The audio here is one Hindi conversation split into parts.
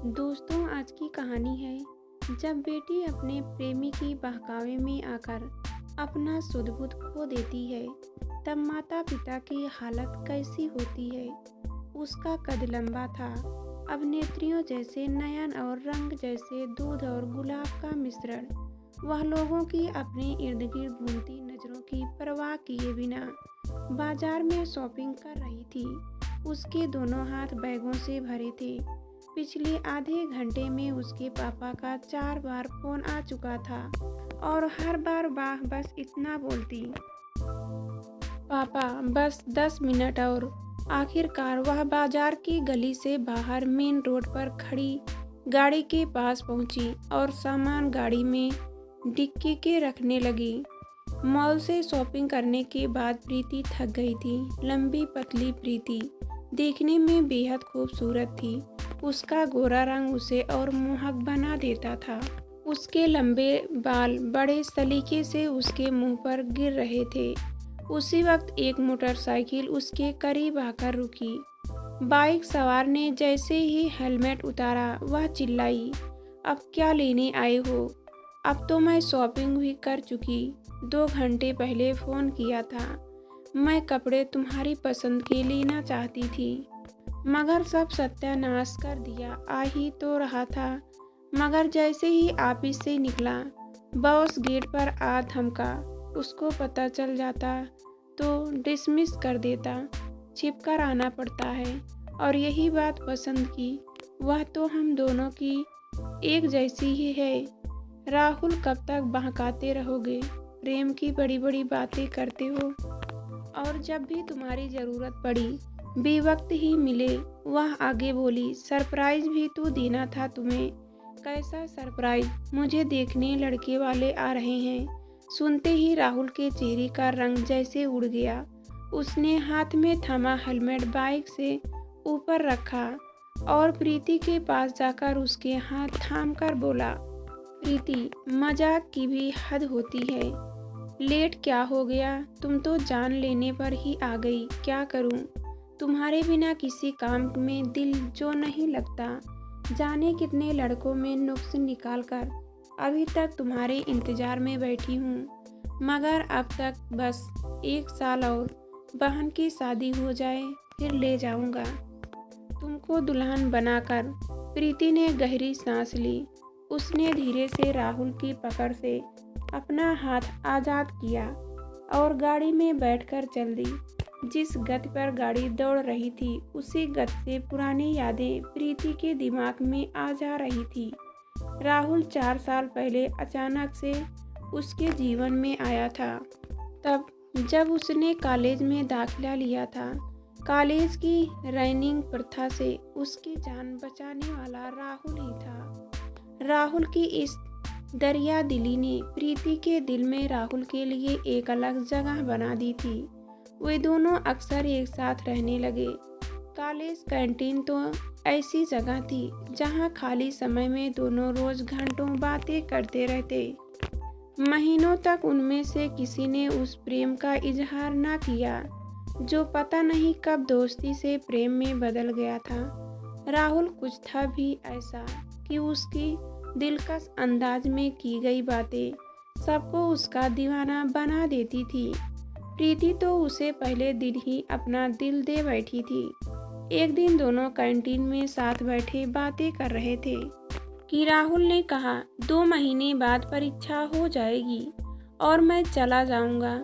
दोस्तों, आज की कहानी है जब बेटी अपने प्रेमी की बहकावे में आकर अपना सुध-बुध खो देती है, तब माता पिता की हालत कैसी होती है। उसका कद लंबा था, अब नेत्रियों जैसे नयन और रंग जैसे दूध और गुलाब का मिश्रण। वह लोगों की अपने इर्द गिर्द घूमती नजरों की परवाह किए बिना बाजार में शॉपिंग कर रही थी। उसके दोनों हाथ बैगों से भरे थे। पिछले आधे घंटे में उसके पापा का 4 बार फोन आ चुका था और हर बार वाह बस इतना बोलती, पापा बस 10 मिनट और। आखिरकार वह बाजार की गली से बाहर मेन रोड पर खड़ी गाड़ी के पास पहुंची और सामान गाड़ी में डिक्की के रखने लगी। मॉल से शॉपिंग करने के बाद प्रीति थक गई थी। लंबी पतली प्रीति देखने में बेहद खूबसूरत थी। उसका गोरा रंग उसे और मोहक बना देता था। उसके लंबे बाल बड़े सलीके से उसके मुंह पर गिर रहे थे। उसी वक्त एक मोटरसाइकिल उसके करीब आकर रुकी। बाइक सवार ने जैसे ही हेलमेट उतारा, वह चिल्लाई, अब क्या लेने आए हो? अब तो मैं शॉपिंग भी कर चुकी, 2 घंटे पहले फ़ोन किया था। मैं कपड़े तुम्हारी पसंद के लेना चाहती थी, मगर सब सत्यानाश कर दिया। आ ही तो रहा था, मगर जैसे ही ऑफिस से निकला, बॉस गेट पर आ थमका। उसको पता चल जाता तो डिसमिस कर देता। छिप कर आना पड़ता है, और यही बात पसंद की। वह तो हम दोनों की एक जैसी ही है। राहुल, कब तक बहकाते रहोगे? प्रेम की बड़ी बड़ी बातें करते हो, और जब भी तुम्हारी ज़रूरत पड़ी बेवक्त ही मिले। वह आगे बोली, सरप्राइज भी तो देना था तुम्हें। कैसा सरप्राइज? मुझे देखने लड़के वाले आ रहे हैं। सुनते ही राहुल के चेहरे का रंग जैसे उड़ गया। उसने हाथ में थमा हेलमेट बाइक से ऊपर रखा और प्रीति के पास जाकर उसके हाथ थाम कर बोला, प्रीति, मजाक की भी हद होती है। लेट क्या हो गया? तुम तो जान लेने पर ही आ गई। क्या करूं? तुम्हारे बिना किसी काम में दिल जो नहीं लगता। जाने कितने लड़कों में नुक्स निकाल कर अभी तक तुम्हारे इंतजार में बैठी हूँ, मगर अब तक बस 1 साल और बहन की शादी हो जाए, फिर ले जाऊंगा तुमको दुल्हन बनाकर। प्रीति ने गहरी सांस ली। उसने धीरे से राहुल की पकड़ से अपना हाथ आज़ाद किया और गाड़ी में बैठकर चल दी। जिस गति पर गाड़ी दौड़ रही थी, उसी गति से पुरानी यादें प्रीति के दिमाग में आ जा रही थी। राहुल 4 साल पहले अचानक से उसके जीवन में आया था, तब जब उसने कॉलेज में दाखिला लिया था। कॉलेज की रैगिंग प्रथा से उसकी जान बचाने वाला राहुल ही था। राहुल की इस दरिया दिली ने प्रीति के दिल में राहुल के लिए एक अलग जगह बना दी थी। वे दोनों अक्सर एक साथ रहने लगे। कॉलेज कैंटीन तो ऐसी जगह थी जहां खाली समय में दोनों रोज घंटों बातें करते रहते। महीनों तक उनमें से किसी ने उस प्रेम का इजहार ना किया जो पता नहीं कब दोस्ती से प्रेम में बदल गया था। राहुल कुछ था भी ऐसा कि उसकी दिलकश अंदाज में की गई बातें सबको उसका दीवाना बना देती थी। प्रीति तो उसे पहले दिन ही अपना दिल दे बैठी थी। एक दिन दोनों कैंटीन में साथ बैठे बातें कर रहे थे कि राहुल ने कहा, 2 महीने बाद परीक्षा हो जाएगी और मैं चला जाऊंगा।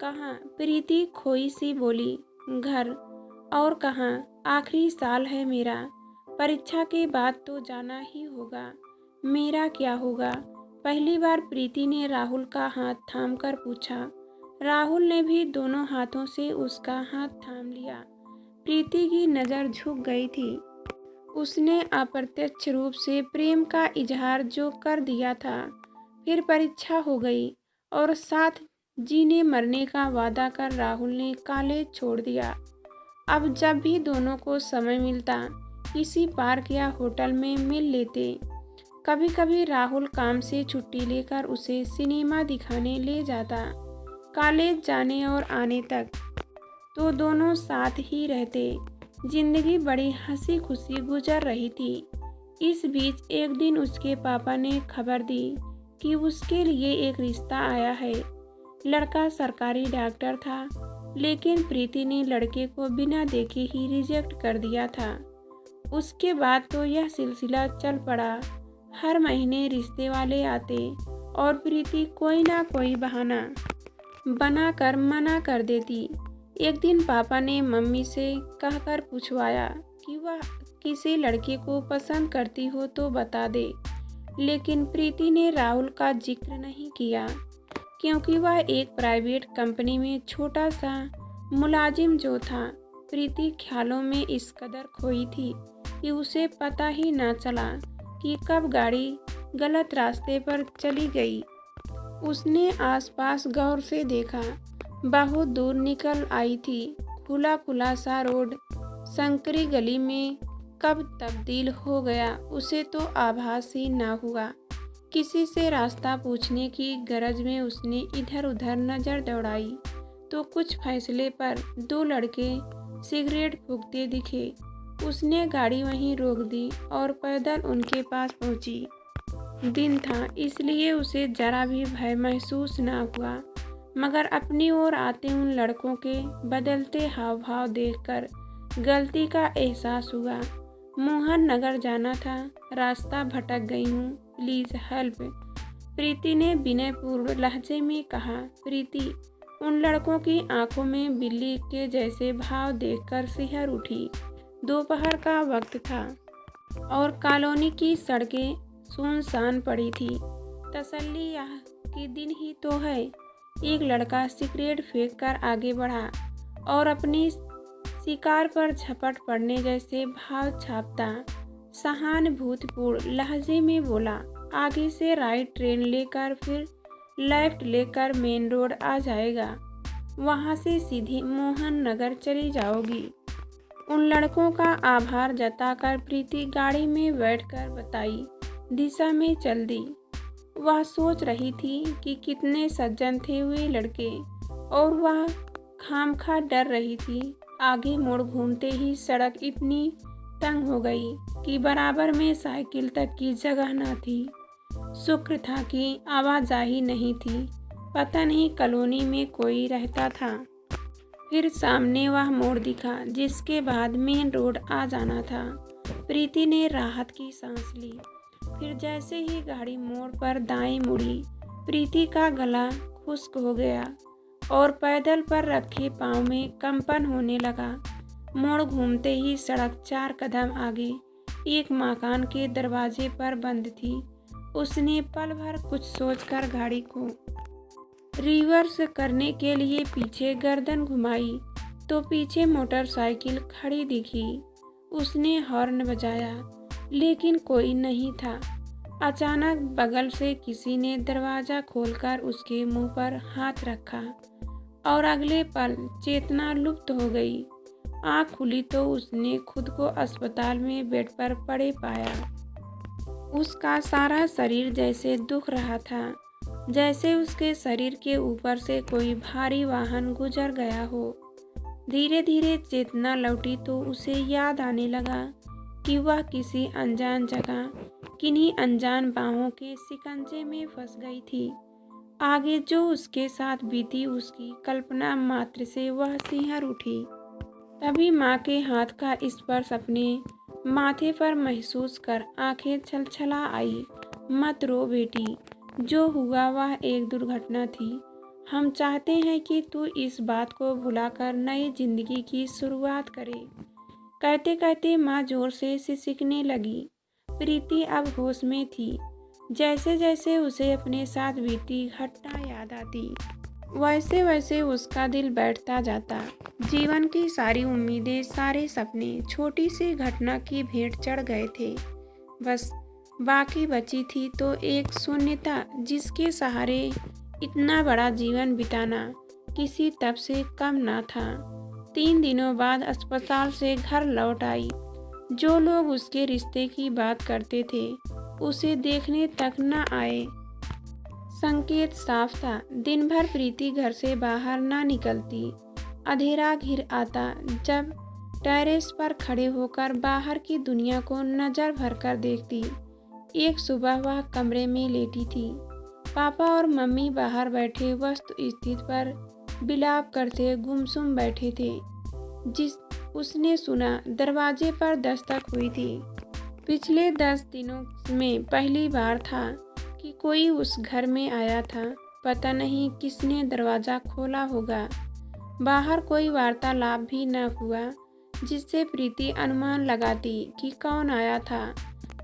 कहाँ? प्रीति खोई सी बोली, घर। और कहाँ? आखिरी साल है मेरा, परीक्षा के बाद तो जाना ही होगा। मेरा क्या होगा? पहली बार प्रीति ने राहुल का हाथ थाम कर पूछा। राहुल ने भी दोनों हाथों से उसका हाथ थाम लिया। प्रीति की नज़र झुक गई थी। उसने अप्रत्यक्ष रूप से प्रेम का इजहार जो कर दिया था। फिर परीक्षा हो गई और साथ जीने मरने का वादा कर राहुल ने कॉलेज छोड़ दिया। अब जब भी दोनों को समय मिलता, किसी पार्क या होटल में मिल लेते। कभी कभी राहुल काम से छुट्टी लेकर उसे सिनेमा दिखाने ले जाता। कॉलेज जाने और आने तक तो दोनों साथ ही रहते। जिंदगी बड़ी हंसी खुशी गुजर रही थी। इस बीच एक दिन उसके पापा ने खबर दी कि उसके लिए एक रिश्ता आया है। लड़का सरकारी डॉक्टर था, लेकिन प्रीति ने लड़के को बिना देखे ही रिजेक्ट कर दिया था। उसके बाद तो यह सिलसिला चल पड़ा। हर महीने रिश्ते वाले आते और प्रीति कोई ना कोई बहाना बनाकर मना कर देती। एक दिन पापा ने मम्मी से कहकर पूछवाया कि वह किसी लड़के को पसंद करती हो तो बता दे, लेकिन प्रीति ने राहुल का जिक्र नहीं किया, क्योंकि वह एक प्राइवेट कंपनी में छोटा सा मुलाजिम जो था। प्रीति ख्यालों में इस कदर खोई थी कि उसे पता ही न चला कि कब गाड़ी गलत रास्ते पर चली गई। उसने आसपास गौर से देखा। बहुत दूर निकल आई थी। खुला खुला सा रोड संकरी गली में कब तब्दील हो गया उसे तो आभास ही ना हुआ। किसी से रास्ता पूछने की गरज में उसने इधर उधर नजर दौड़ाई तो कुछ फैसले पर दो लड़के सिगरेट फूंकते दिखे। उसने गाड़ी वहीं रोक दी और पैदल उनके पास पहुंची। दिन था, इसलिए उसे जरा भी भय महसूस ना हुआ, मगर अपनी ओर आते उन लड़कों के बदलते हाव भाव देखकर गलती का एहसास हुआ। मोहन नगर जाना था, रास्ता भटक गई हूँ, प्लीज हेल्प, प्रीति ने विनयपूर्ण लहजे में कहा। प्रीति उन लड़कों की आंखों में बिल्ली के जैसे भाव देखकर सिहर उठी। दोपहर का वक्त था और कॉलोनी की सड़कें सुनसान पड़ी थी। तसल्ली यह कि दिन ही तो है। एक लड़का सिगरेट फेंक कर आगे बढ़ा और अपनी शिकार पर झपट पड़ने जैसे भाव छापता सहानुभूतिपूर्ण लहजे में बोला, आगे से राइट ट्रेन लेकर फिर लेफ्ट लेकर मेन रोड आ जाएगा, वहां से सीधी मोहन नगर चली जाओगी। उन लड़कों का आभार जताकर प्रीति गाड़ी में बैठकर बताई दिशा में चल दी। वह सोच रही थी कि कितने सज्जन थे वे लड़के, और वह खामखा डर रही थी। आगे मोड़ घूमते ही सड़क इतनी तंग हो गई कि बराबर में साइकिल तक की जगह न थी। शुक्र था कि आवाजाही नहीं थी, पता नहीं कॉलोनी में कोई रहता था। फिर सामने वह मोड़ दिखा जिसके बाद मेन रोड आ जाना था। प्रीति ने राहत की सांस ली। फिर जैसे ही गाड़ी मोड़ पर दाएं मुड़ी, प्रीति का गला खुश्क हो गया और पैदल पर रखे पांव में कंपन होने लगा। मोड़ घूमते ही सड़क 4 कदम आगे एक मकान के दरवाजे पर बंद थी। उसने पल भर कुछ सोचकर गाड़ी को रिवर्स करने के लिए पीछे गर्दन घुमाई तो पीछे मोटरसाइकिल खड़ी दिखी। उसने हॉर्न बजाया, लेकिन कोई नहीं था। अचानक बगल से किसी ने दरवाजा खोलकर उसके मुंह पर हाथ रखा और अगले पल चेतना लुप्त हो गई। आँख खुली तो उसने खुद को अस्पताल में बेड पर पड़े पाया। उसका सारा शरीर जैसे दुख रहा था, जैसे उसके शरीर के ऊपर से कोई भारी वाहन गुजर गया हो। धीरे धीरे चेतना लौटी तो उसे याद आने लगा कि वह किसी अनजान जगह किन्हीं अनजान बाहों के शिकंजे में फंस गई थी। आगे जो उसके साथ बीती उसकी कल्पना मात्र से वह सिहर उठी। तभी माँ के हाथ का स्पर्श अपने माथे पर महसूस कर आंखें छलछला आई। मत रो बेटी, जो हुआ वह एक दुर्घटना थी। हम चाहते हैं कि तू इस बात को भुलाकर नई जिंदगी की शुरुआत करे। कहते कहते माँ जोर से सिसकने लगी। प्रीति अब होश में थी। जैसे जैसे उसे अपने साथ बीती घटना याद आती, वैसे वैसे उसका दिल बैठता जाता। जीवन की सारी उम्मीदें, सारे सपने छोटी सी घटना की भेंट चढ़ गए थे। बस बाकी बची थी तो एक शून्यता, जिसके सहारे इतना बड़ा जीवन बिताना किसी तप से कम ना था। 3 दिनों बाद अस्पताल से घर लौट आई। जो लोग उसके रिश्ते की बात करते थे उसे देखने तक न आए। संकेत साफ था। दिन भर प्रीति घर से बाहर ना निकलती। अंधेरा घिर आता। जब टेरेस पर खड़े होकर बाहर की दुनिया को नजर भरकर देखती। एक सुबह वह कमरे में लेटी थी। पापा और मम्मी बाहर बैठे वस्तु स्थिति पर विलाप करते गुमसुम बैठे थे। जिस उसने सुना दरवाजे पर दस्तक हुई थी। पिछले 10 दिनों में पहली बार था कि कोई उस घर में आया था। पता नहीं किसने दरवाज़ा खोला होगा। बाहर कोई वार्तालाप भी न हुआ जिससे प्रीति अनुमान लगाती कि कौन आया था।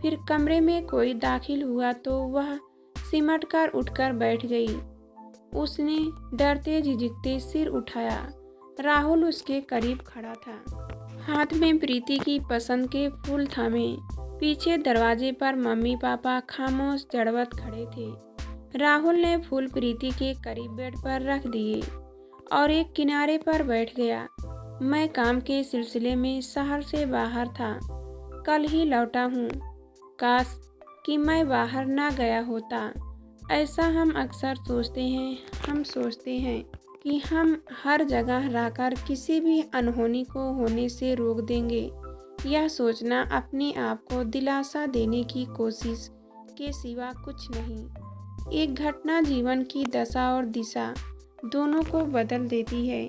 फिर कमरे में कोई दाखिल हुआ तो वह सिमटकर उठकर बैठ गई। उसने डरते झिझकते सिर उठाया। राहुल उसके करीब खड़ा था, हाथ में प्रीति की पसंद के फूल थामे। पीछे दरवाजे पर मम्मी पापा खामोश जड़वत खड़े थे। राहुल ने फूल प्रीति के करीब बेड पर रख दिए और एक किनारे पर बैठ गया। मैं काम के सिलसिले में शहर से बाहर था, कल ही लौटा हूँ। काश कि मैं बाहर ना गया होता। ऐसा हम अक्सर सोचते हैं। हम सोचते हैं कि हम हर जगह रहकर किसी भी अनहोनी को होने से रोक देंगे। यह सोचना अपने आप को दिलासा देने की कोशिश के सिवा कुछ नहीं। एक घटना जीवन की दशा और दिशा दोनों को बदल देती है।